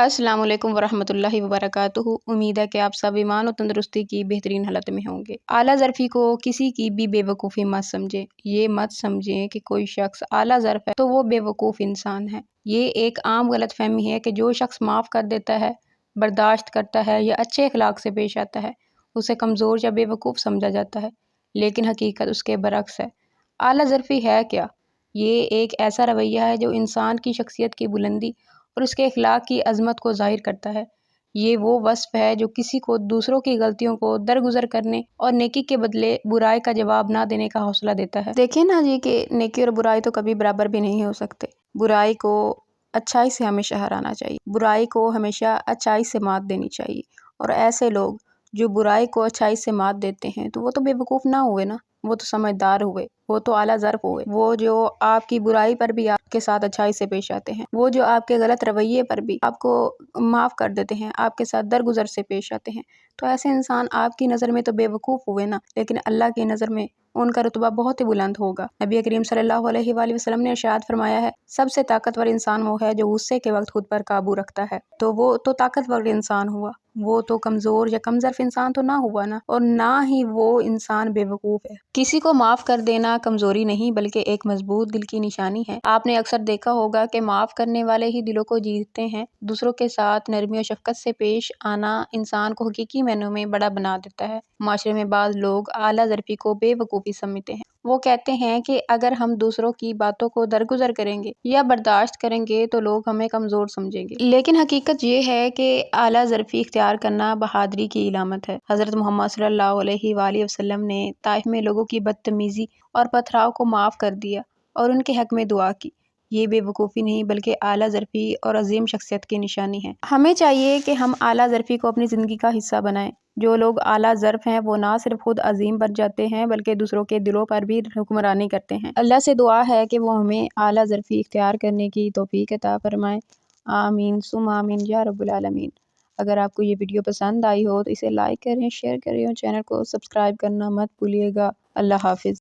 अस्सलाम वालेकुम वरहमतुल्लाहि वबरकातुहू। उम्मीद है कि आप सब ईमान और तंदुरुस्ती की बेहतरीन हालत में होंगे। आला ज़रफ़ी को किसी की भी बेवकूफ़ी मत समझें। ये मत समझें कि कोई शख्स आला ज़रफ़ है तो वो बेवकूफ़ इंसान है। ये एक आम गलतफ़हमी है कि जो शख्स माफ़ कर देता है, बर्दाश्त करता है या अच्छे अखलाक से पेश आता है, उसे कमज़ोर या बेवकूफ़ समझा जाता है, लेकिन हकीकत उसके बरक्स है। आला ज़रफ़ी है क्या? ये एक ऐसा रवैया है जो इंसान की शख्सियत की बुलंदी और उसके अखलाक की अज़मत को ज़ाहिर करता है। ये वो वस्फ़ है जो किसी को दूसरों की गलतियों को दरगुज़र करने और नेकी के बदले बुराई का जवाब ना देने का हौसला देता है। देखिए ना जी कि नेकी और बुराई तो कभी बराबर भी नहीं हो सकते। बुराई को अच्छाई से हमेशा हराना चाहिए, बुराई को हमेशा अच्छाई से मात देनी चाहिए। और ऐसे लोग जो बुराई को अच्छाई से मात देते हैं तो वो तो बेवकूफ़ ना हुए ना, वो तो समझदार हुए, वो तो आला ज़रफ़ हुए। वो जो आपकी बुराई पर भी आपके साथ अच्छाई से पेश आते हैं, वो जो आपके गलत रवैये पर भी आपको माफ़ कर देते हैं, आपके साथ दरगुज़र से पेश आते हैं, तो ऐसे इंसान आपकी नज़र में तो बेवकूफ़ हुए ना, लेकिन अल्लाह की नज़र में उनका रुतबा बहुत ही बुलंद होगा। नबी करीम सल्लल्लाहु अलैहि वसल्लम ने इरशाद फरमाया है, सबसे ताकतवर इंसान वो है जो गुस्से के वक्त खुद पर काबू रखता है। तो वो तो ताकतवर इंसान हुआ, वो तो कमज़ोर या कमज़र्फ़ इंसान तो ना हुआ ना, और ना ही वो इंसान बेवकूफ़ है। किसी को माफ़ कर देना कमज़ोरी नहीं बल्कि एक मजबूत दिल की निशानी है। आपने अक्सर देखा होगा कि माफ़ करने वाले ही दिलों को जीतते हैं। दूसरों के साथ नरमी और शफ़क़त से पेश आना इंसान को हकीकी मायनों में बड़ा बना देता है। माशरे में बाज़ लोग आला ज़रफ़ी को बेवकूफ़ी समझते हैं। वो कहते हैं कि अगर हम दूसरों की बातों को दरगुज़र करेंगे या बर्दाश्त करेंगे तो लोग हमें कमज़ोर समझेंगे, लेकिन हकीकत ये है कि आला ज़रफ़ी इख्तियार करना बहादुरी की इलामत है। हज़रत मोहम्मद सल्लल्लाहु अलैहि वसल्लम ने ताइफ में लोगों की बदतमीज़ी और पथराव को माफ़ कर दिया और उनके हक़ में दुआ की। ये बेवकूफ़ी नहीं बल्कि आला ज़रफ़ी और अज़ीम शख्सियत की निशानी है। हमें चाहिए कि हम आला ज़रफ़ी को अपनी ज़िंदगी का हिस्सा बनाएं। जो लोग आला ज़रफ़ हैं वो ना सिर्फ खुद अज़ीम बन जाते हैं बल्कि दूसरों के दिलों पर भी हुक्मरानी करते हैं। अल्लाह से दुआ है कि वो हमें आला ज़रफ़ी इख्तियार करने की तौफ़ीक़ अता फरमाए। आमीन सुम्मा आमीन या रब्बुल आलमीन। अगर आपको ये वीडियो पसंद आई हो तो इसे लाइक करें, शेयर करें और चैनल को सब्सक्राइब करना मत भूलिएगा। अल्लाह हाफ़िज़।